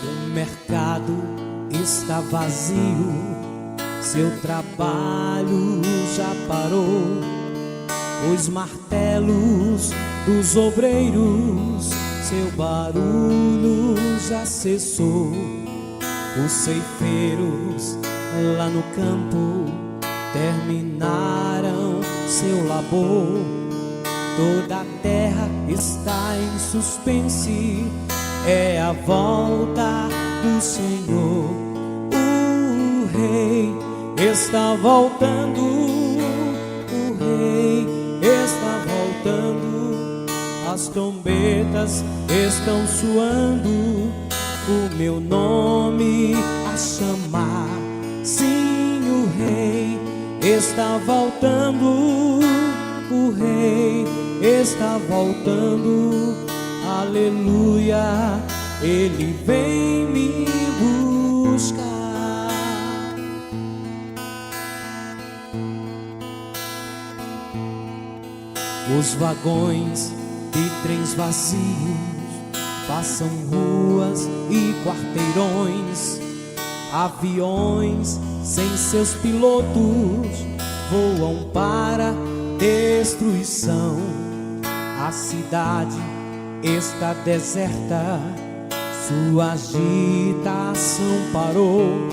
O mercado está vazio, seu trabalho já parou. Os martelos dos obreiros, seu barulho já cessou. Os ceifeiros lá no campo terminaram seu labor. Toda a terra está em suspense, é a volta do Senhor. O Rei está voltando, o Rei está voltando. As trombetas estão soando, o meu nome a chamar. Sim, o Rei está voltando, o Rei está voltando. Aleluia, Ele vem me buscar. Os vagões de trens vazios passam ruas e quarteirões. Aviões sem seus pilotos voam para destruição. A cidade está deserta, sua agitação parou.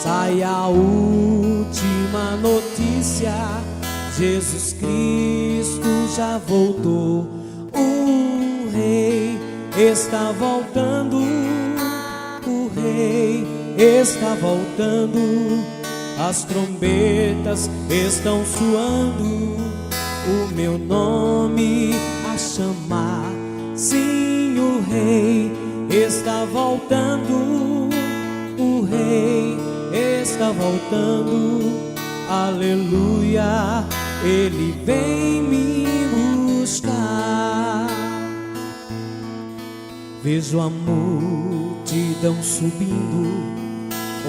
Sai a última notícia, Jesus Cristo já voltou. O Rei está voltando, o Rei está voltando. As trombetas estão soando, o meu nome a chamar. Sim, o Rei está voltando, o Rei está voltando. Aleluia, Ele vem me buscar. Vejo a multidão subindo,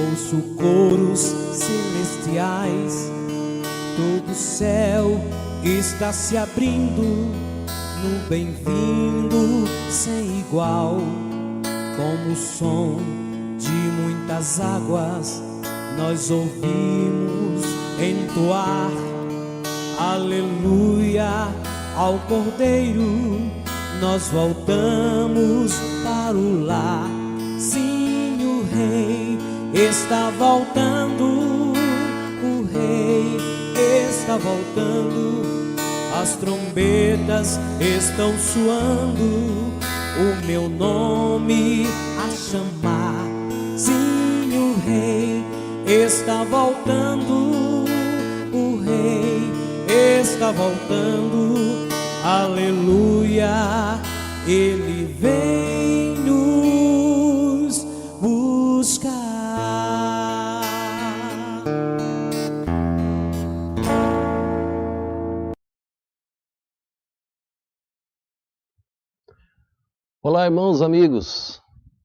ouço coros celestiais. Todo o céu está se abrindo no bem-vindo sem igual. Como o som de muitas águas nós ouvimos entoar aleluia ao Cordeiro. Nós voltamos para o lar. Sim, o Rei está voltando, o Rei está voltando. As trombetas estão soando, o meu nome a chamar. Sim, o Rei está voltando, o Rei está voltando. Aleluia, Ele vem nos buscar. Olá, irmãos, amigos,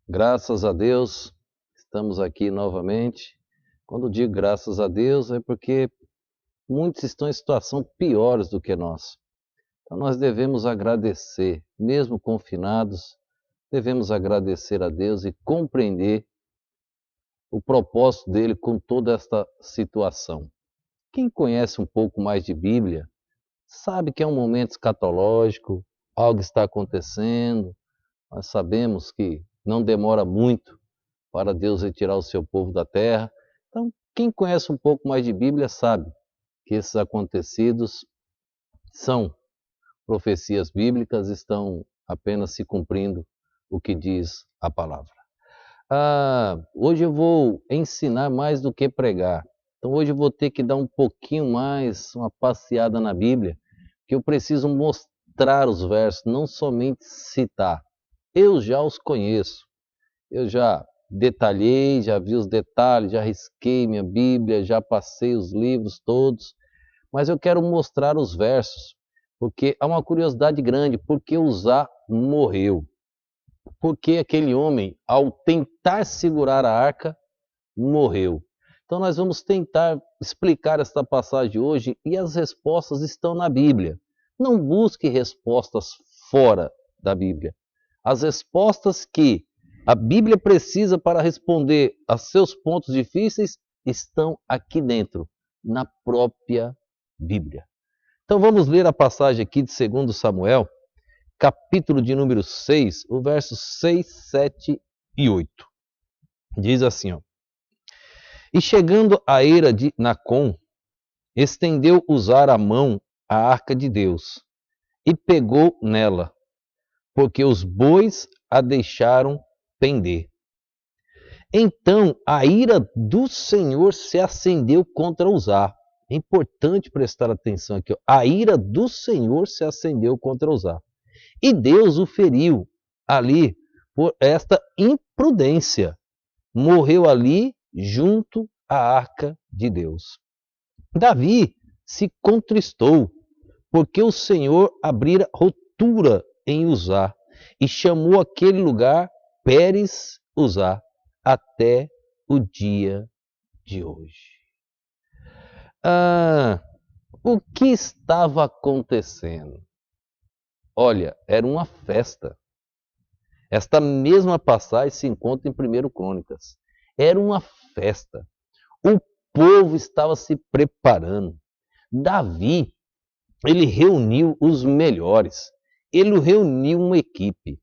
graças a Deus estamos aqui novamente. Quando digo graças a Deus é porque muitos estão em situação piores do que nós. Então nós devemos agradecer, mesmo confinados, devemos agradecer a Deus e compreender o propósito dele com toda esta situação. Quem conhece um pouco mais de Bíblia sabe que é um momento escatológico, algo está acontecendo. Nós sabemos que não demora muito para Deus retirar o seu povo da terra. Então, quem conhece um pouco mais de Bíblia sabe que esses acontecidos são profecias bíblicas, estão apenas se cumprindo o que diz a palavra. Hoje eu vou ensinar mais do que pregar. Então hoje eu vou ter que dar um pouquinho mais, uma passeada na Bíblia, que eu preciso mostrar os versos, não somente citar. Eu já os conheço, eu já detalhei, já vi os detalhes, já risquei minha Bíblia, já passei os livros todos, mas eu quero mostrar os versos, porque há uma curiosidade grande, por que Uzá morreu? Porque aquele homem, ao tentar segurar a arca, morreu. Então nós vamos tentar explicar esta passagem hoje e as respostas estão na Bíblia. Não busque respostas fora da Bíblia. As respostas que a Bíblia precisa para responder a seus pontos difíceis estão aqui dentro, na própria Bíblia. Então vamos ler a passagem aqui de 2 Samuel, capítulo de número 6, o versos 6, 7 e 8. Diz assim, ó. E chegando à eira de Nacon, estendeu Uzá a mão à arca de Deus e pegou nela, porque os bois a deixaram pender. Então a ira do Senhor se acendeu contra Uzá. É importante prestar atenção aqui. Ó. A ira do Senhor se acendeu contra Uzá. E Deus o feriu ali por esta imprudência. Morreu ali junto à arca de Deus. Davi se contristou, porque o Senhor abrira rotura em Uzá e chamou aquele lugar Pérez Uzá até o dia de hoje. O que estava acontecendo? Olha, era uma festa. Esta mesma passagem se encontra em 1 Crônicas. Era uma festa. O povo estava se preparando. Davi, ele reuniu os melhores. Ele reuniu uma equipe.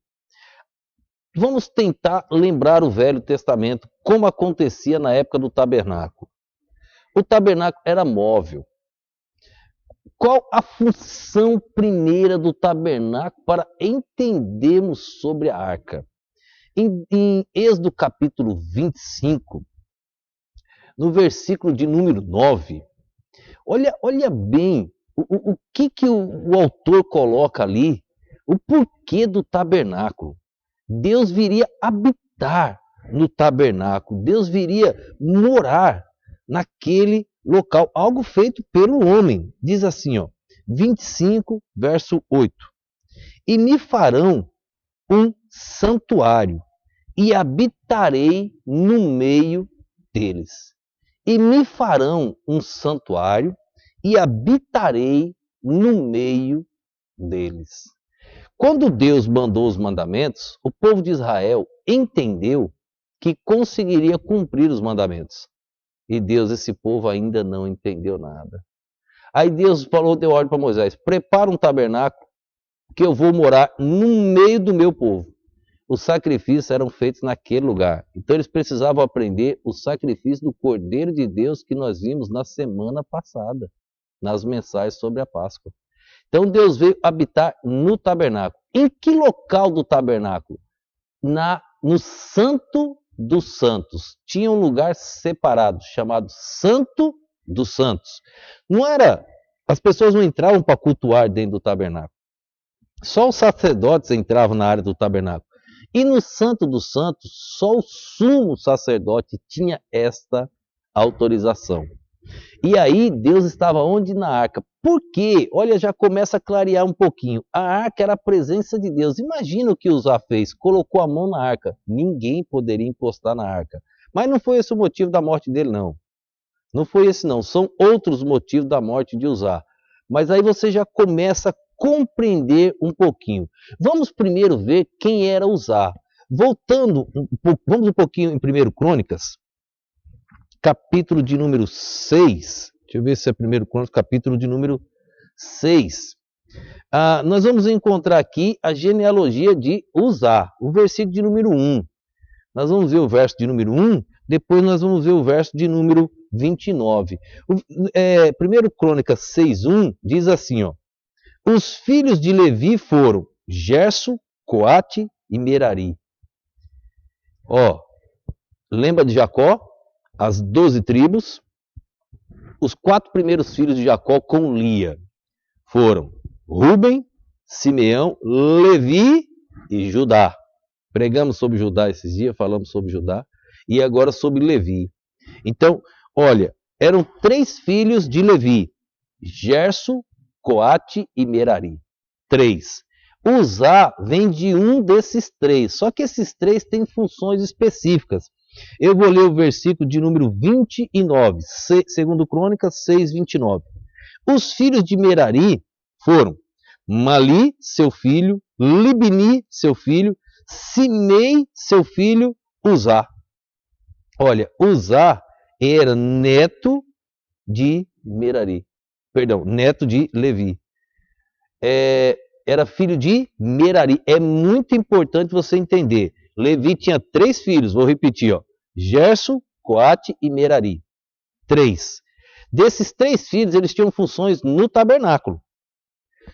Vamos tentar lembrar o Velho Testamento, como acontecia na época do tabernáculo. O tabernáculo era móvel. Qual a função primeira do tabernáculo para entendermos sobre a arca? Em Êxodo capítulo 25, no versículo de número 9, olha bem o que o autor coloca ali, o porquê do tabernáculo. Deus viria habitar no tabernáculo, Deus viria morar naquele local, algo feito pelo homem. Diz assim, ó, 25, verso 8. E me farão um santuário, e habitarei no meio deles. E me farão um santuário, e habitarei no meio deles. Quando Deus mandou os mandamentos, o povo de Israel entendeu que conseguiria cumprir os mandamentos. E Deus, esse povo ainda não entendeu nada. Aí Deus falou, deu ordem para Moisés, prepara um tabernáculo, que eu vou morar no meio do meu povo. Os sacrifícios eram feitos naquele lugar. Então eles precisavam aprender o sacrifício do Cordeiro de Deus que nós vimos na semana passada, nas mensagens sobre a Páscoa. Então Deus veio habitar no tabernáculo. Em que local do tabernáculo? No Santo dos Santos. Tinha um lugar separado, chamado Santo dos Santos. Não era, as pessoas não entravam para cultuar dentro do tabernáculo. Só os sacerdotes entravam na área do tabernáculo. E no Santo dos Santos, só o sumo sacerdote tinha esta autorização. E aí Deus estava onde? Na arca. Por quê? Olha, já começa a clarear um pouquinho. A arca era a presença de Deus. Imagina o que Uzá fez. Colocou a mão na arca. Ninguém poderia encostar na arca. Mas não foi esse o motivo da morte dele, não. Não foi esse, não. São outros motivos da morte de Uzá. Mas aí você já começa a compreender um pouquinho. Vamos primeiro ver quem era Uzá. Voltando, vamos um pouquinho em 1 Crônicas, capítulo de número 6. Deixa eu ver se é 1 Crônicas, capítulo de número 6. Nós vamos encontrar aqui a genealogia de Uzá, o versículo de número 1. Nós vamos ver o verso de número 1, depois nós vamos ver o verso de número 29. 1 Crônicas 6:1 diz assim, ó. Os filhos de Levi foram Gerso, Coate e Merari. Ó, lembra de Jacó? As 12 tribos. Os 4 primeiros filhos de Jacó com Lia foram Rúben, Simeão, Levi e Judá. Pregamos sobre Judá esses dias, falamos sobre Judá. E agora sobre Levi. Então, olha, eram 3 filhos de Levi. Gerso, Coate e Merari. 3. Uzá vem de um desses 3. Só que esses 3 têm funções específicas. Eu vou ler o versículo de número 29, 2 Crônicas 6:29. Os filhos de Merari foram Mali, seu filho, Libni, seu filho, Simei, seu filho, Uzá. Olha, Uzá era neto de Merari. Perdão, neto de Levi. Era filho de Merari. É muito importante você entender. Levi tinha 3 filhos, vou repetir, ó. Gerson, Coate e Merari. 3. Desses 3 filhos, eles tinham funções no tabernáculo.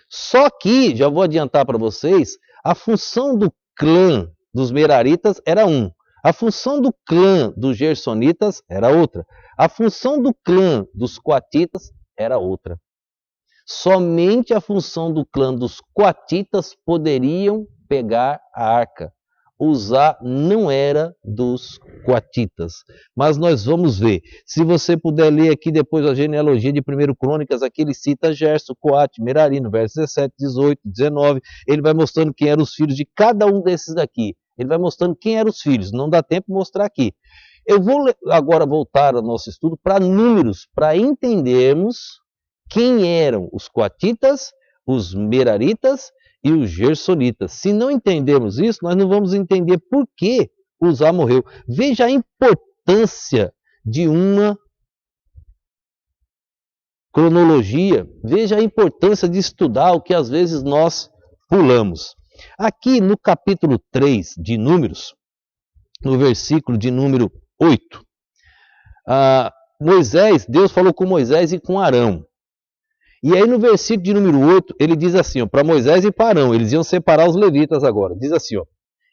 Só que, já vou adiantar para vocês, a função do clã dos Meraritas era um. A função do clã dos Gersonitas era outra. A função do clã dos Coatitas era outra. Somente a função do clã dos Coatitas poderiam pegar a arca. Uzá não era dos Coatitas. Mas nós vamos ver. Se você puder ler aqui depois a genealogia de 1 Crônicas, aqui ele cita Gerson, Coate, Merari, no verso 17, 18, 19. Ele vai mostrando quem eram os filhos de cada um desses daqui. Ele vai mostrando quem eram os filhos. Não dá tempo de mostrar aqui. Eu vou agora voltar ao nosso estudo para números, para entendermos quem eram os Coatitas, os Meraritas e os Gersonitas. Se não entendermos isso, nós não vamos entender por que Uzá morreu. Veja a importância de uma cronologia. Veja a importância de estudar o que às vezes nós pulamos. Aqui no capítulo 3 de Números, no versículo de número 8, Deus falou com Moisés e com Arão. E aí no versículo de número 8, ele diz assim, para Moisés e para Arão, eles iam separar os levitas agora. Diz assim, ó,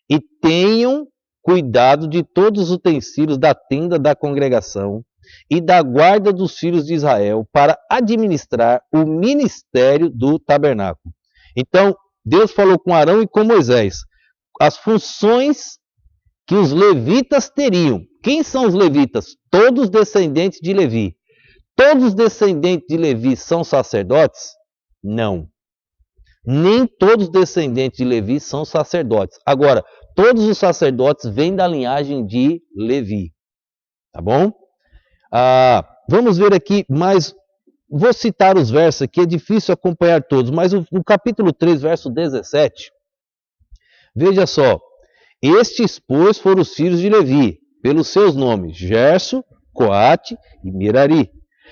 e tenham cuidado de todos os utensílios da tenda da congregação e da guarda dos filhos de Israel para administrar o ministério do tabernáculo. Então, Deus falou com Arão e com Moisés as funções que os levitas teriam. Quem são os levitas? Todos descendentes de Levi. Todos os descendentes de Levi são sacerdotes? Não. Nem todos os descendentes de Levi são sacerdotes. Agora, todos os sacerdotes vêm da linhagem de Levi. Tá bom? Vamos ver aqui mais. Vou citar os versos aqui, é difícil acompanhar todos, mas o capítulo 3, verso 17. Veja só. Estes, pois, foram os filhos de Levi, pelos seus nomes, Gerson, Coate e Merari.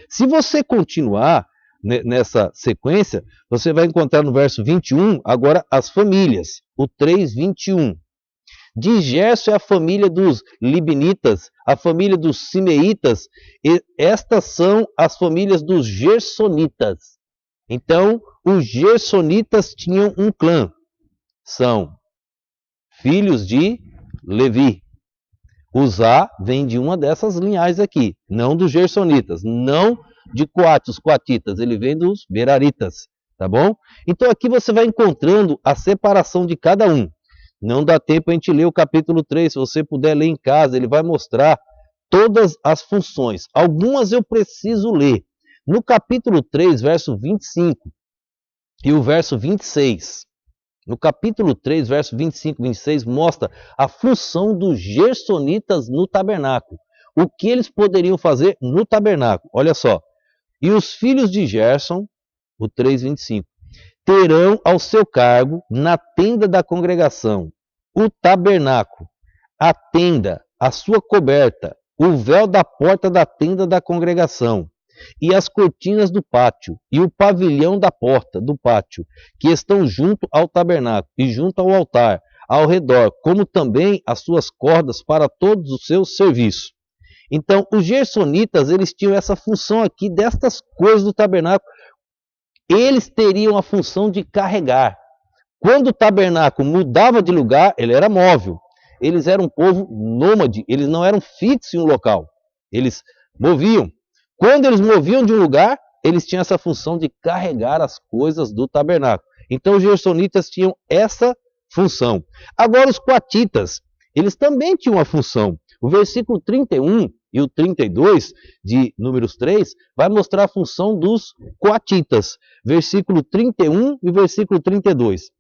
Se você continuar nessa sequência, você vai encontrar no verso 21, agora as famílias, o 3:21. De Gerson é a família dos Libnitas, a família dos Simeitas, e estas são as famílias dos Gersonitas. Então, os Gersonitas tinham um clã, são filhos de Levi. Uzá vem de uma dessas linhagens aqui, não dos Gersonitas, não de Coate, os Coatitas, ele vem dos Meraritas, tá bom? Então aqui você vai encontrando a separação de cada um. Não dá tempo a gente ler o capítulo 3, se você puder ler em casa, ele vai mostrar todas as funções. Algumas eu preciso ler. No capítulo 3, verso 25 e o verso 26, no capítulo 3, verso 25 e 26, mostra a função dos Gersonitas no tabernáculo. O que eles poderiam fazer no tabernáculo. Olha só. E os filhos de Gerson, o 3:25, terão ao seu cargo na tenda da congregação o tabernáculo, a tenda, a sua coberta, o véu da porta da tenda da congregação, e as cortinas do pátio, e o pavilhão da porta do pátio, que estão junto ao tabernáculo e junto ao altar, ao redor, como também as suas cordas para todos os seus serviços. Então, os Gersonitas, eles tinham essa função aqui, destas coisas do tabernáculo. Eles teriam a função de carregar. Quando o tabernáculo mudava de lugar, ele era móvel. Eles eram um povo nômade, eles não eram fixos em um local. Eles moviam. Quando eles moviam de um lugar, eles tinham essa função de carregar as coisas do tabernáculo. Então os Gersonitas tinham essa função. Agora os Coatitas, eles também tinham uma função. O versículo 31 e o 32 de Números 3 vai mostrar a função dos Coatitas. Versículo 31 e versículo 32.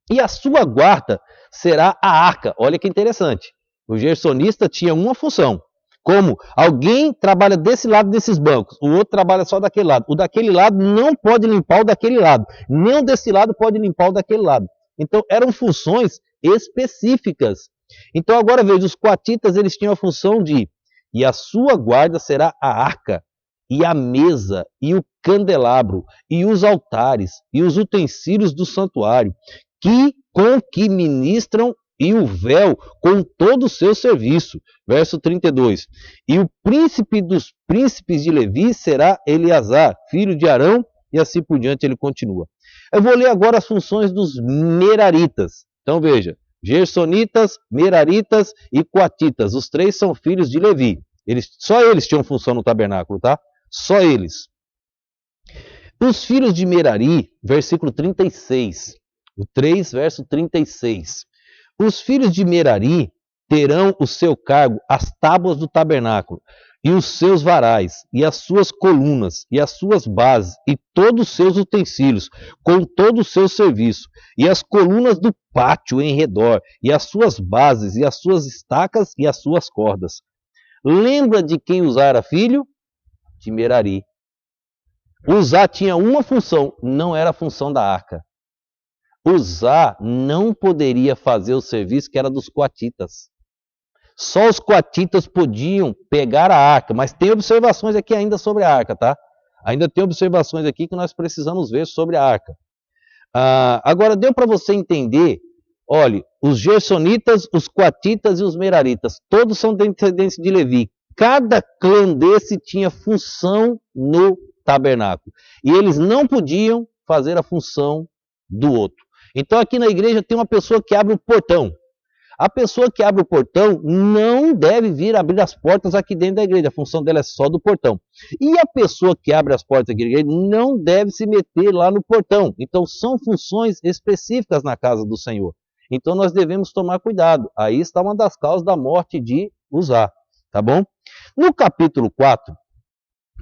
E a sua guarda será a arca. Olha que interessante. O gersonista tinha uma função. Como alguém trabalha desse lado desses bancos, o outro trabalha só daquele lado. O daquele lado não pode limpar o daquele lado. Nem o desse lado pode limpar o daquele lado. Então eram funções específicas. Então agora veja, os coatitas eles tinham a função de, e a sua guarda será a arca, e a mesa, e o candelabro, e os altares, e os utensílios do santuário, com que ministram, e o véu com todo o seu serviço. Verso 32. E o príncipe dos príncipes de Levi será Eleazar, filho de Arão, e assim por diante ele continua. Eu vou ler agora as funções dos meraritas. Então veja, gersonitas, meraritas e coatitas. Os três são filhos de Levi. Só eles tinham função no tabernáculo, tá? Só eles. Os filhos de Merari, versículo 36. O 3, verso 36. Os filhos de Merari terão o seu cargo as tábuas do tabernáculo, e os seus varais, e as suas colunas, e as suas bases, e todos os seus utensílios, com todo o seu serviço, e as colunas do pátio em redor, e as suas bases, e as suas estacas, e as suas cordas. Lembra de quem Uzá era filho? De Merari. Uzá tinha uma função, não era a função da arca. Uzá não poderia fazer o serviço que era dos coatitas. Só os coatitas podiam pegar a arca, mas tem observações aqui ainda sobre a arca, tá? Ainda tem observações aqui que nós precisamos ver sobre a arca. Agora, deu para você entender, olha, os gersonitas, os coatitas e os meraritas, todos são descendentes de Levi. Cada clã desse tinha função no tabernáculo. E eles não podiam fazer a função do outro. Então aqui na igreja tem uma pessoa que abre o portão. A pessoa que abre o portão não deve vir abrir as portas aqui dentro da igreja. A função dela é só do portão. E a pessoa que abre as portas aqui da igreja não deve se meter lá no portão. Então são funções específicas na casa do Senhor. Então nós devemos tomar cuidado. Aí está uma das causas da morte de Uzá. Tá bom? No capítulo 4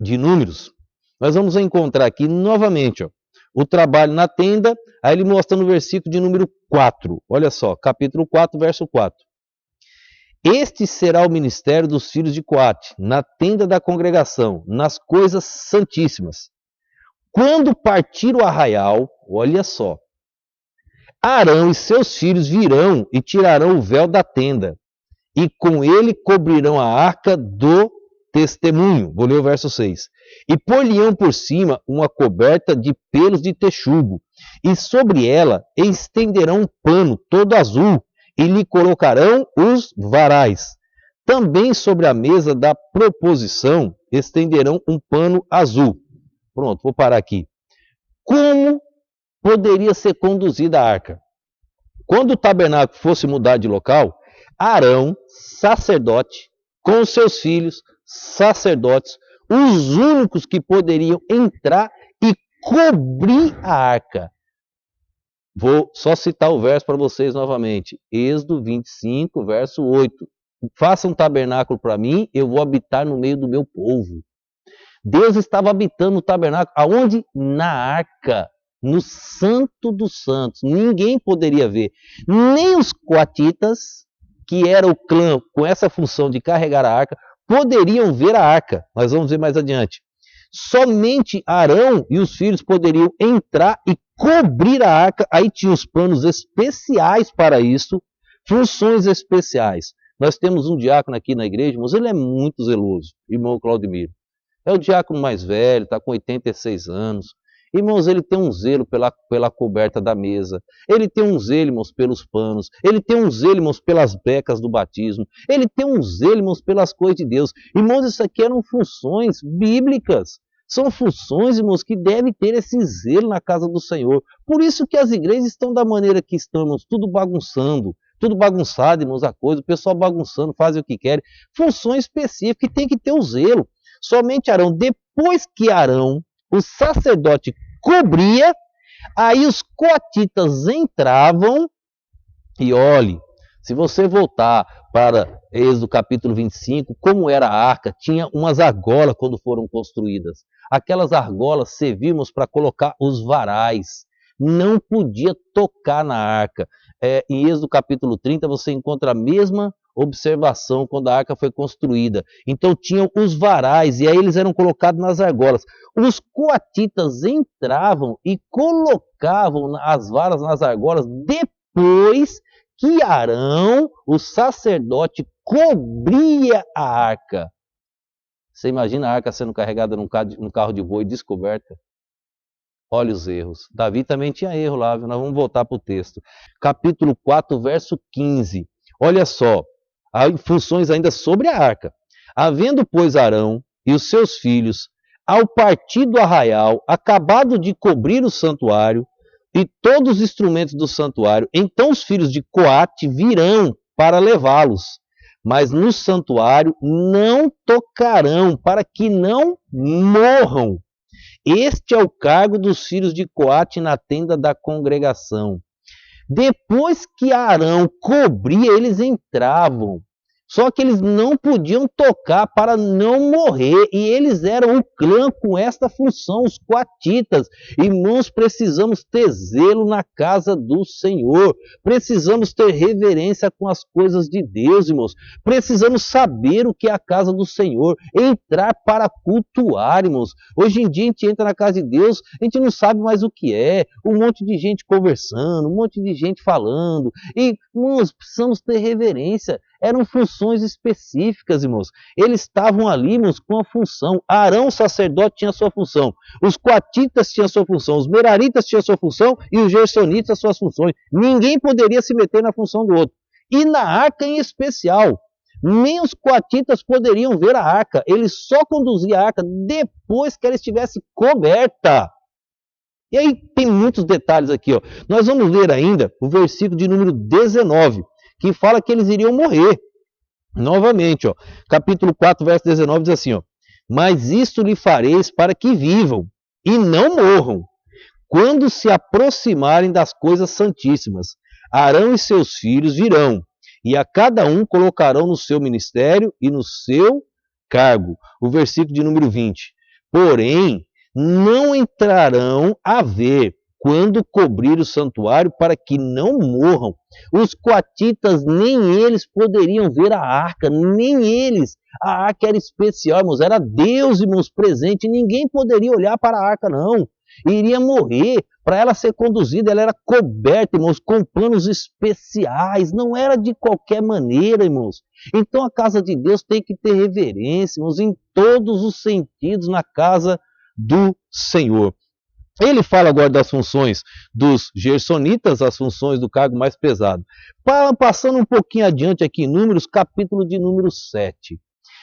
de Números, nós vamos encontrar aqui novamente, ó, o trabalho na tenda. Aí ele mostra no versículo de número 4. Olha só, capítulo 4, verso 4. Este será o ministério dos filhos de Coate, na tenda da congregação, nas coisas santíssimas. Quando partir o arraial, olha só, Arão e seus filhos virão e tirarão o véu da tenda, e com ele cobrirão a arca do testemunho. Vou ler o verso 6. E pôr-lhe-ão por cima uma coberta de pelos de texugo, e sobre ela estenderão um pano todo azul, e lhe colocarão os varais. Também sobre a mesa da proposição estenderão um pano azul. Pronto, vou parar aqui. Como poderia ser conduzida a arca? Quando o tabernáculo fosse mudar de local, Arão, sacerdote, com os seus filhos, sacerdotes, os únicos que poderiam entrar e cobrir a arca. Vou só citar o verso para vocês novamente. Êxodo 25, verso 8. Faça um tabernáculo para mim, eu vou habitar no meio do meu povo. Deus estava habitando no tabernáculo. Aonde? Na arca. No santo dos santos. Ninguém poderia ver. Nem os coatitas, que era o clã com essa função de carregar a arca, poderiam ver a arca. Nós vamos ver mais adiante. Somente Arão e os filhos poderiam entrar e cobrir a arca. Aí tinha os panos especiais para isso, funções especiais. Nós temos um diácono aqui na igreja, mas ele é muito zeloso, irmão Claudemiro. É o diácono mais velho, está com 86 anos. Irmãos, ele tem um zelo pela coberta da mesa. Ele tem um zelo, irmãos, pelos panos. Ele tem um zelo, irmãos, pelas becas do batismo. Ele tem um zelo, irmãos, pelas coisas de Deus. Irmãos, isso aqui eram funções bíblicas. São funções, irmãos, que devem ter esse zelo na casa do Senhor. Por isso que as igrejas estão da maneira que estão, irmãos, tudo bagunçando. Tudo bagunçado, irmãos, a coisa. O pessoal bagunçando, fazem o que querem. Funções específicas que tem que ter o zelo. Somente Arão, depois que Arão, o sacerdote, cobria, aí os coatitas entravam, e olhe, se você voltar para Êxodo capítulo 25, como era a arca, tinha umas argolas quando foram construídas. Aquelas argolas serviam para colocar os varais, não podia tocar na arca. Em Êxodo capítulo 30 você encontra a mesma observação quando a arca foi construída. Então tinham os varais e aí eles eram colocados nas argolas. Os coatitas entravam e colocavam as varas nas argolas depois que Arão, o sacerdote, cobria a arca. Você imagina a arca sendo carregada num carro de boi descoberta? Olha os erros. Davi também tinha erro lá, viu? Nós vamos voltar para o texto. Capítulo 4, verso 15. Olha só, há funções ainda sobre a arca. Havendo, pois, Arão e os seus filhos, ao partir do arraial, acabado de cobrir o santuário e todos os instrumentos do santuário, então os filhos de Coate virão para levá-los, mas no santuário não tocarão, para que não morram. Este é o cargo dos filhos de Coate na tenda da congregação. Depois que Arão cobria, eles entravam. Só que eles não podiam tocar para não morrer. E eles eram o clã com esta função, os coatitas. Irmãos, precisamos ter zelo na casa do Senhor. Precisamos ter reverência com as coisas de Deus, irmãos. Precisamos saber o que é a casa do Senhor. Entrar para cultuar, irmãos. Hoje em dia a gente entra na casa de Deus, a gente não sabe mais o que é. Um monte de gente conversando, um monte de gente falando. E, irmãos, precisamos ter reverência. Eram funções específicas, irmãos. Eles estavam ali, irmãos, com a função. Arão, o sacerdote, tinha a sua função. Os coatitas tinham a sua função. Os meraritas tinham a sua função. E os gersonitas as suas funções. Ninguém poderia se meter na função do outro. E na arca em especial. Nem os coatitas poderiam ver a arca. Eles só conduziam a arca depois que ela estivesse coberta. E aí tem muitos detalhes aqui, ó. Nós vamos ler ainda o versículo de número 19. Que fala que eles iriam morrer. Novamente, ó, capítulo 4, verso 19 diz assim, ó, mas isto lhe fareis para que vivam e não morram, quando se aproximarem das coisas santíssimas. Arão e seus filhos virão, e a cada um colocarão no seu ministério e no seu cargo. O versículo de número 20. Porém, não entrarão a ver quando cobrir o santuário, para que não morram. Os coatitas, nem eles poderiam ver a arca, nem eles. A arca era especial, irmãos, era Deus, irmãos, presente. Ninguém poderia olhar para a arca, não. Iria morrer. Para ela ser conduzida, ela era coberta, irmãos, com panos especiais. Não era de qualquer maneira, irmãos. Então a casa de Deus tem que ter reverência, irmãos, em todos os sentidos na casa do Senhor. Ele fala agora das funções dos gersonitas, as funções do cargo mais pesado. Passando um pouquinho adiante aqui em Números, capítulo de número 7.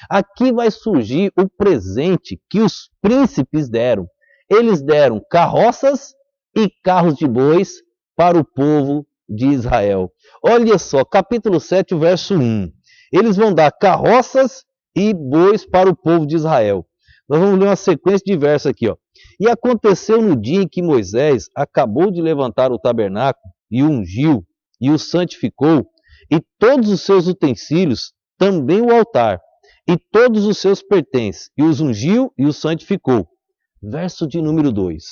Aqui vai surgir o presente que os príncipes deram. Eles deram carroças e carros de bois para o povo de Israel. Olha só, capítulo 7, verso 1. Eles vão dar carroças e bois para o povo de Israel. Nós vamos ler uma sequência de versos aqui, ó. E aconteceu no dia em que Moisés acabou de levantar o tabernáculo e o ungiu e o santificou, e todos os seus utensílios, também o altar, e todos os seus pertences, e os ungiu e os santificou. Verso de número 2.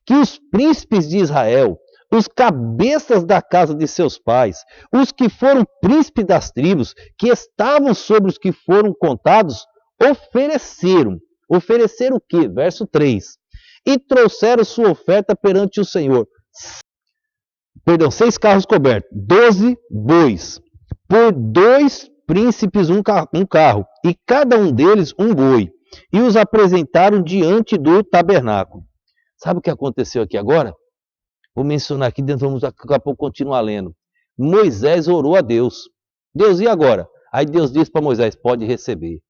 Que os príncipes de Israel, os cabeças da casa de seus pais, os que foram príncipes das tribos, que estavam sobre os que foram contados, ofereceram. Ofereceram o quê? Verso 3. E trouxeram sua oferta perante o Senhor. 6 carros cobertos, 12 bois, por 2 príncipes um carro, e cada um deles um boi, e os apresentaram diante do tabernáculo. Sabe o que aconteceu aqui agora? Vou mencionar aqui, vamos daqui a pouco continuar lendo. Moisés orou a Deus. Deus, e agora? Aí Deus disse para Moisés, pode receber.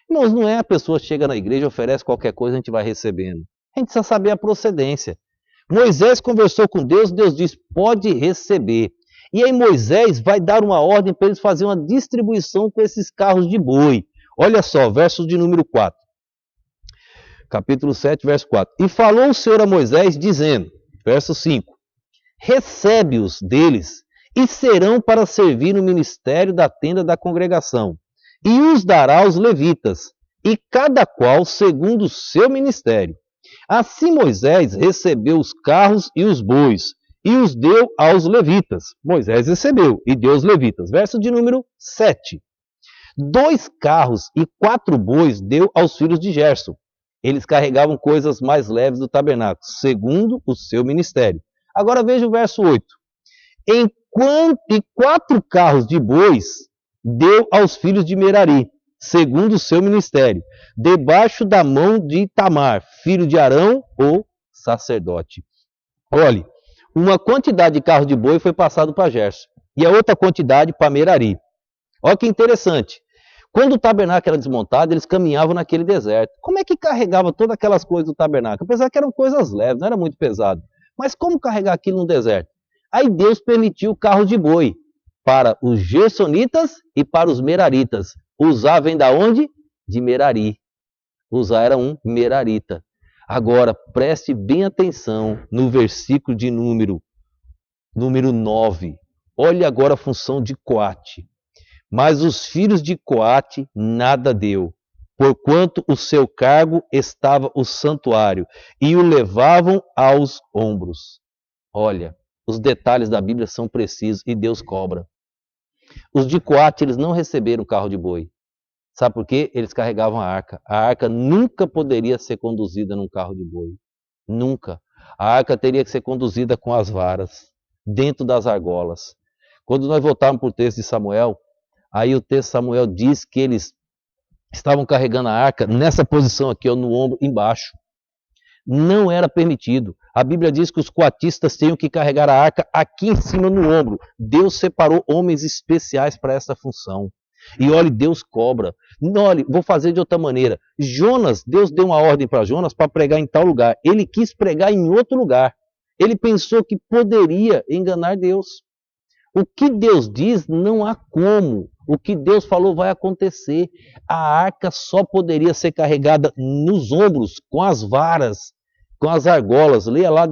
Irmãos, não é a pessoa chega na igreja, oferece qualquer coisa, a gente vai recebendo. A gente precisa saber a procedência. Moisés conversou com Deus, Deus disse, pode receber. E aí Moisés vai dar uma ordem para eles fazerem uma distribuição com esses carros de boi. Olha só, verso de número 4. Capítulo 7, verso 4. E falou o Senhor a Moisés, dizendo, verso 5, recebe-os deles, e serão para servir no ministério da tenda da congregação, e os dará aos levitas, e cada qual segundo o seu ministério. Assim Moisés recebeu os carros e os bois, e os deu aos levitas. Moisés recebeu e deu aos levitas. Verso de número 7. 2 carros e 4 bois deu aos filhos de Gerson. Eles carregavam coisas mais leves do tabernáculo, segundo o seu ministério. Agora veja o verso 8. e 4 carros de bois deu aos filhos de Merari, segundo o seu ministério, debaixo da mão de Itamar, filho de Arão, o sacerdote. Olhe, uma quantidade de carros de boi foi passado para Gerson, e a outra quantidade para Merari. Olha que interessante. Quando o tabernáculo era desmontado, eles caminhavam naquele deserto. Como é que carregava todas aquelas coisas do tabernáculo? Apesar que eram coisas leves, não era muito pesado. Mas como carregar aquilo no deserto? Aí Deus permitiu carros de boi para os gersonitas e para os meraritas. Uzá vem da onde? De Merari. Uzá era um merarita. Agora, preste bem atenção no versículo de número 9. Olha agora a função de Coate. Mas os filhos de Coate nada deu, porquanto o seu cargo estava o santuário, e o levavam aos ombros. Olha, os detalhes da Bíblia são precisos e Deus cobra. Os de Coate, eles não receberam carro de boi. Sabe por quê? Eles carregavam a arca. A arca nunca poderia ser conduzida num carro de boi. Nunca. A arca teria que ser conduzida com as varas, dentro das argolas. Quando nós voltarmos para o texto de Samuel, aí o texto de Samuel diz que eles estavam carregando a arca nessa posição aqui, ó, no ombro, embaixo. Não era permitido. A Bíblia diz que os coatistas tinham que carregar a arca aqui em cima no ombro. Deus separou homens especiais para essa função. E olhe, Deus cobra. Olhe, vou fazer de outra maneira. Jonas, Deus deu uma ordem para Jonas para pregar em tal lugar. Ele quis pregar em outro lugar. Ele pensou que poderia enganar Deus. O que Deus diz, não há como. O que Deus falou vai acontecer. A arca só poderia ser carregada nos ombros, com as varas, com as argolas. Leia lá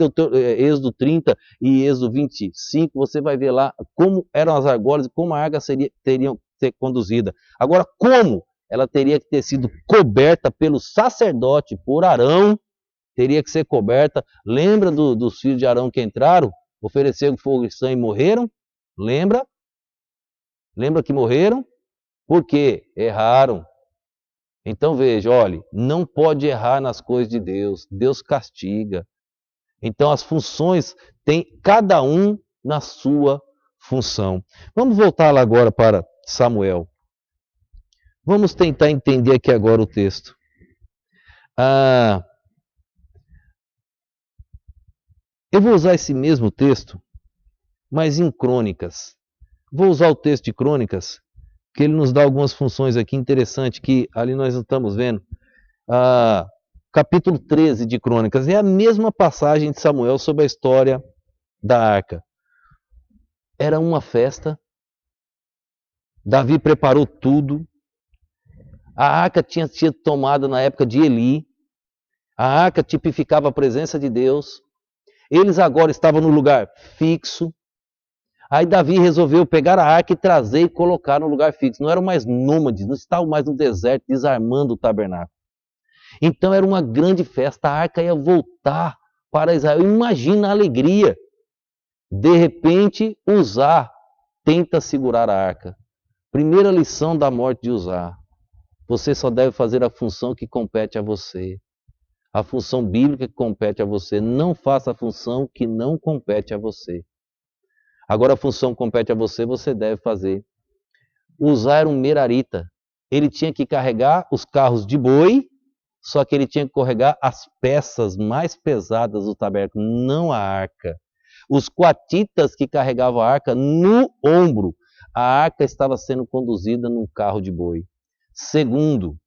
Êxodo 30 e Êxodo 25, você vai ver lá como eram as argolas e como a arca teria que ser conduzida. Agora, como? Ela teria que ter sido coberta pelo sacerdote, por Arão, teria que ser coberta. Lembra dos filhos de Arão que entraram, ofereceram fogo e sangue e morreram? Lembra? Lembra que morreram? Por quê? Erraram. Então veja, olhe, não pode errar nas coisas de Deus. Deus castiga. Então as funções tem cada um na sua função. Vamos voltar lá agora para Samuel. Vamos tentar entender aqui agora o texto. Eu vou usar esse mesmo texto, mas em Crônicas. Vou usar o texto de Crônicas, que ele nos dá algumas funções aqui interessantes, que ali nós estamos vendo. Capítulo 13 de Crônicas, é a mesma passagem de Samuel sobre a história da arca. Era uma festa, Davi preparou tudo, a arca tinha sido tomada na época de Eli, a arca tipificava a presença de Deus, eles agora estavam no lugar fixo. Aí Davi resolveu pegar a arca e trazer e colocar no lugar fixo. Não eram mais nômades, não estavam mais no deserto desarmando o tabernáculo. Então era uma grande festa, a arca ia voltar para Israel. Imagina a alegria. De repente, Uzá tenta segurar a arca. Primeira lição da morte de Uzá. Você só deve fazer a função que compete a você. A função bíblica que compete a você. Não faça a função que não compete a você. Agora a função que compete a você, você deve fazer. Uzá era um merarita. Ele tinha que carregar os carros de boi, só que ele tinha que carregar as peças mais pesadas do tabernáculo, não a arca. Os coatitas que carregavam a arca no ombro. A arca estava sendo conduzida num carro de boi. Segundo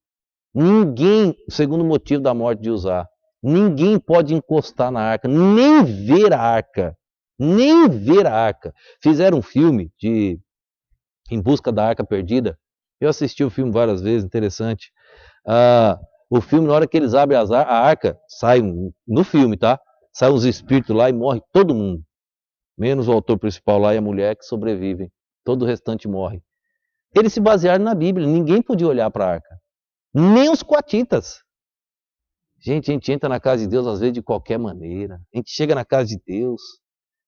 motivo da morte de Uzá, ninguém pode encostar na arca, nem ver a arca. Nem ver a arca. Fizeram um filme Em Busca da Arca Perdida. Eu assisti o filme várias vezes, interessante. O filme, na hora que eles abrem a arca, sai no filme, tá? Sai uns espíritos lá e morre todo mundo. Menos o autor principal lá e a mulher que sobrevivem. Todo o restante morre. Eles se basearam na Bíblia. Ninguém podia olhar para a arca. Nem os coatitas. Gente, a gente entra na casa de Deus às vezes de qualquer maneira. A gente chega na casa de Deus.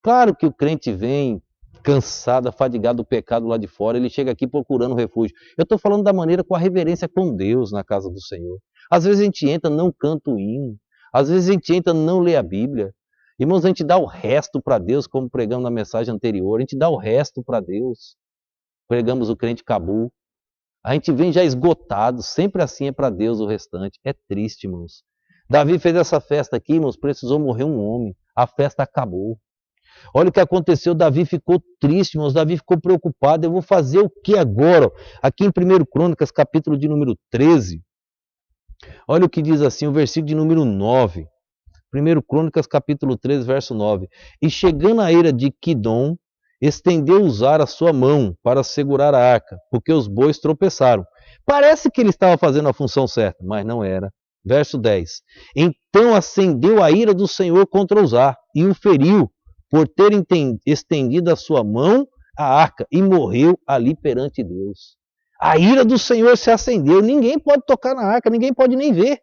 Claro que o crente vem cansado, afadigado do pecado lá de fora, ele chega aqui procurando refúgio. Eu estou falando da maneira com a reverência com Deus na casa do Senhor. Às vezes a gente entra, não canta o hino. Às vezes a gente entra, não lê a Bíblia. Irmãos, a gente dá o resto para Deus, como pregamos na mensagem anterior, a gente dá o resto para Deus. Pregamos o crente Cabu. A gente vem já esgotado, sempre assim é para Deus o restante. É triste, irmãos. Davi fez essa festa aqui, irmãos, precisou morrer um homem. A festa acabou. Olha o que aconteceu, Davi ficou triste, irmãos, Davi ficou preocupado. Eu vou fazer o que agora? Aqui em 1 Crônicas, capítulo de número 13, olha o que diz assim, o versículo de número 9. 1 Crônicas, capítulo 13, verso 9. E chegando a ira de Quidom, estendeu Uzar a sua mão para segurar a arca, porque os bois tropeçaram. Parece que ele estava fazendo a função certa, mas não era. Verso 10. Então acendeu a ira do Senhor contra Uzar e o feriu, por ter estendido a sua mão à arca, e morreu ali perante Deus. A ira do Senhor se acendeu, ninguém pode tocar na arca, ninguém pode nem ver.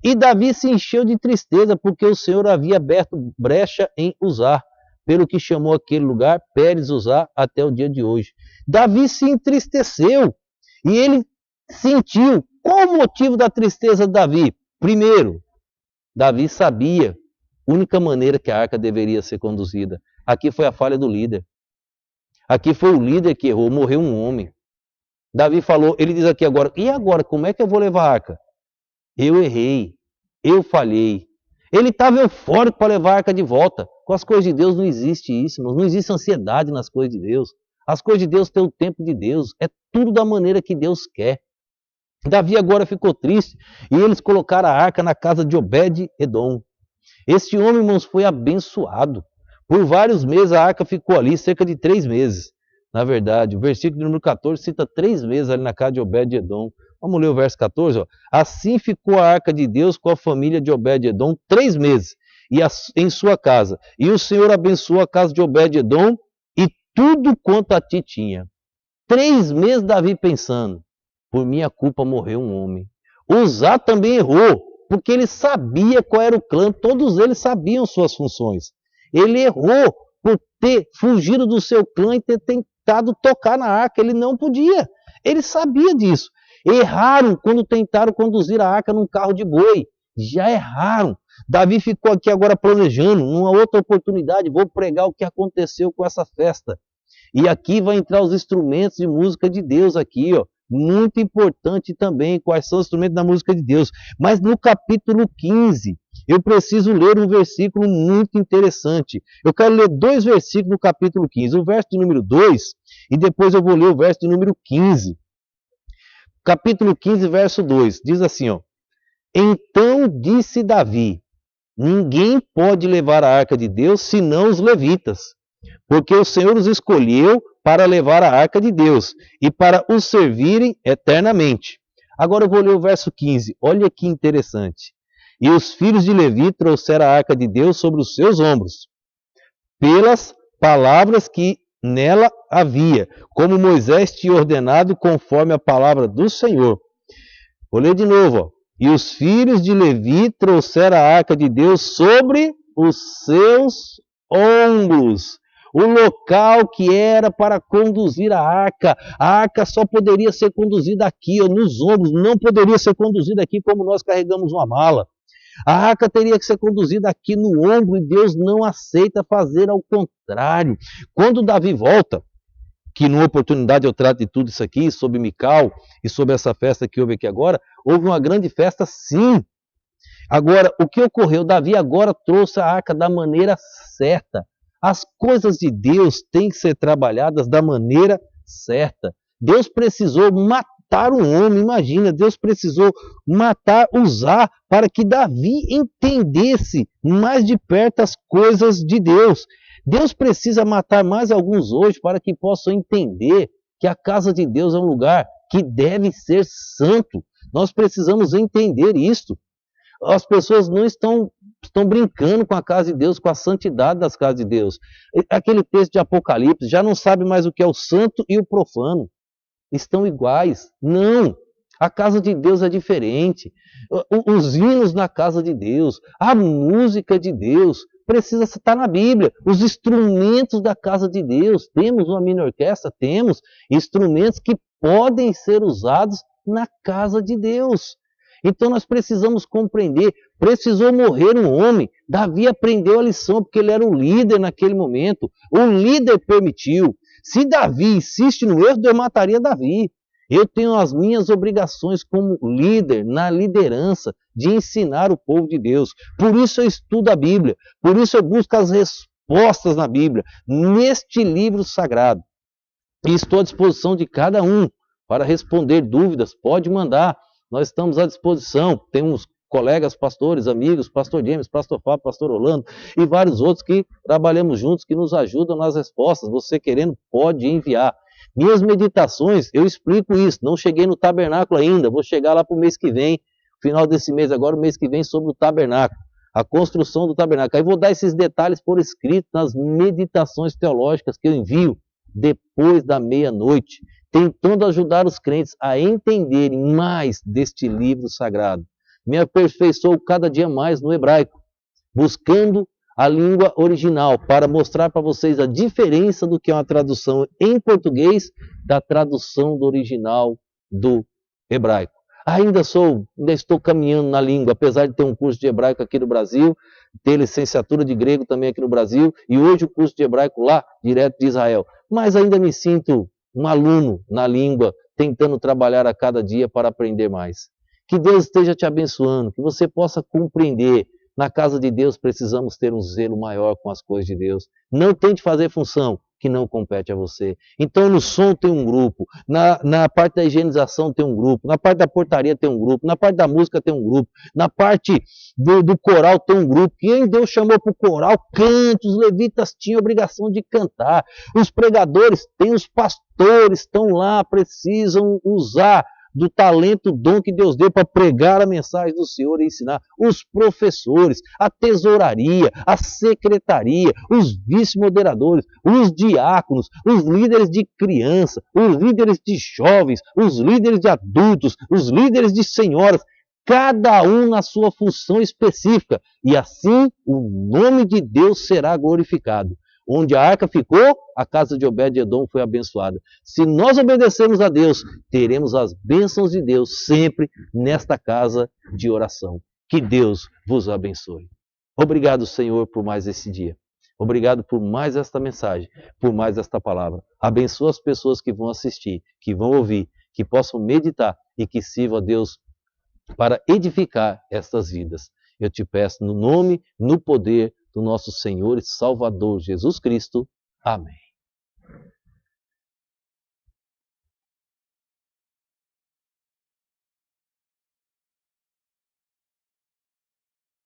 E Davi se encheu de tristeza, porque o Senhor havia aberto brecha em Uzar, pelo que chamou aquele lugar Pérez Uzar até o dia de hoje. Davi se entristeceu, e ele sentiu. Qual o motivo da tristeza de Davi? Primeiro, Davi sabia a única maneira que a arca deveria ser conduzida. Aqui foi a falha do líder. Aqui foi o líder que errou, morreu um homem. Davi falou, ele diz aqui agora, e agora, como é que eu vou levar a arca? Eu errei, eu falhei. Ele estava eufórico para levar a arca de volta. Com as coisas de Deus não existe isso, irmãos. Não existe ansiedade nas coisas de Deus. As coisas de Deus têm o tempo de Deus. É tudo da maneira que Deus quer. Davi agora ficou triste e eles colocaram a arca na casa de Obed-Edom. Este homem, irmãos, foi abençoado. Por vários meses a arca ficou ali, cerca de 3 meses. Na verdade, o versículo número 14 cita 3 meses ali na casa de Obed-Edom. Vamos ler o verso 14. Ó. Assim ficou a arca de Deus com a família de Obed-Edom 3 meses em sua casa. E o Senhor abençoou a casa de Obed-Edom e tudo quanto a ti tinha. 3 meses Davi pensando, por minha culpa morreu um homem. Uzá também errou, porque ele sabia qual era o clã, todos eles sabiam suas funções. Ele errou por ter fugido do seu clã e ter tentado tocar na arca, ele não podia. Ele sabia disso. Erraram quando tentaram conduzir a arca num carro de boi. Já erraram. Davi ficou aqui agora planejando, numa outra oportunidade, vou pregar o que aconteceu com essa festa. E aqui vai entrar os instrumentos de música de Deus aqui, ó. Muito importante também, quais são os instrumentos da música de Deus. Mas no capítulo 15, eu preciso ler um versículo muito interessante. Eu quero ler 2 versículos no capítulo 15. O verso de número 2 e depois eu vou ler o verso de número 15. Capítulo 15, verso 2, diz assim, ó. Então disse Davi, ninguém pode levar a arca de Deus senão os levitas, porque o Senhor os escolheu para levar a arca de Deus e para os servirem eternamente. Agora eu vou ler o verso 15, olha que interessante. E os filhos de Levi trouxeram a arca de Deus sobre os seus ombros, pelas palavras que nela havia, como Moisés tinha ordenado conforme a palavra do Senhor. Vou ler de novo. Ó. E os filhos de Levi trouxeram a arca de Deus sobre os seus ombros. O local que era para conduzir a arca só poderia ser conduzida aqui, ó, nos ombros, não poderia ser conduzida aqui como nós carregamos uma mala. A arca teria que ser conduzida aqui no ombro e Deus não aceita fazer ao contrário. Quando Davi volta, que numa oportunidade eu trato de tudo isso aqui, sobre Mical e sobre essa festa que houve aqui agora, houve uma grande festa sim. Agora, o que ocorreu? Davi agora trouxe a arca da maneira certa. As coisas de Deus têm que ser trabalhadas da maneira certa. Deus precisou matar um homem, imagina, Deus precisou matar Uzá para que Davi entendesse mais de perto as coisas de Deus. Deus precisa matar mais alguns hoje para que possam entender que a casa de Deus é um lugar que deve ser santo. Nós precisamos entender isto. As pessoas não estão brincando com a casa de Deus, com a santidade das casas de Deus. Aquele texto de Apocalipse já não sabe mais o que é o santo e o profano. Estão iguais. Não. A casa de Deus é diferente. Os hinos na casa de Deus, a música de Deus, precisa estar na Bíblia. Os instrumentos da casa de Deus. Temos uma mini orquestra? Temos instrumentos que podem ser usados na casa de Deus. Então nós precisamos compreender, precisou morrer um homem, Davi aprendeu a lição, porque ele era o líder naquele momento, o líder permitiu. Se Davi insiste no erro, Deus mataria Davi. Eu tenho as minhas obrigações como líder, na liderança, de ensinar o povo de Deus. Por isso eu estudo a Bíblia, por isso eu busco as respostas na Bíblia, neste livro sagrado. E estou à disposição de cada um para responder dúvidas, pode mandar. Nós estamos à disposição. Temos colegas pastores, amigos, pastor James, pastor Fábio, pastor Orlando e vários outros que trabalhamos juntos, que nos ajudam nas respostas. Você querendo, pode enviar. Minhas meditações, eu explico isso. Não cheguei no tabernáculo ainda, vou chegar lá para o mês que vem, final desse mês agora, o mês que vem, sobre o tabernáculo, a construção do tabernáculo. Aí vou dar esses detalhes por escrito nas meditações teológicas que eu envio depois da meia-noite, tentando ajudar os crentes a entenderem mais deste livro sagrado. Me aperfeiçoo cada dia mais no hebraico, buscando a língua original, para mostrar para vocês a diferença do que é uma tradução em português da tradução do original do hebraico. Ainda estou caminhando na língua, apesar de ter um curso de hebraico aqui no Brasil, ter licenciatura de grego também aqui no Brasil, e hoje o curso de hebraico lá, direto de Israel. Mas ainda me sinto um aluno na língua, tentando trabalhar a cada dia para aprender mais. Que Deus esteja te abençoando, que você possa compreender. Na casa de Deus precisamos ter um zelo maior com as coisas de Deus. Não tente fazer função que não compete a você. Então no som tem um grupo, na parte da higienização tem um grupo, na parte da portaria tem um grupo, na parte da música tem um grupo, na parte do coral tem um grupo. Quem Deus chamou para o coral, cante. Os levitas tinham obrigação de cantar. Os pregadores, tem os pastores, estão lá, precisam usar do talento, dom que Deus deu para pregar a mensagem do Senhor e ensinar. Os professores, a tesouraria, a secretaria, os vice-moderadores, os diáconos, os líderes de criança, os líderes de jovens, os líderes de adultos, os líderes de senhoras, cada um na sua função específica. E assim o nome de Deus será glorificado. Onde a arca ficou, a casa de Obed-edom foi abençoada. Se nós obedecermos a Deus, teremos as bênçãos de Deus sempre nesta casa de oração. Que Deus vos abençoe. Obrigado, Senhor, por mais esse dia. Obrigado por mais esta mensagem, por mais esta palavra. Abençoa as pessoas que vão assistir, que vão ouvir, que possam meditar e que sirva a Deus para edificar estas vidas. Eu te peço no nome, no poder do nosso Senhor e Salvador Jesus Cristo. Amém.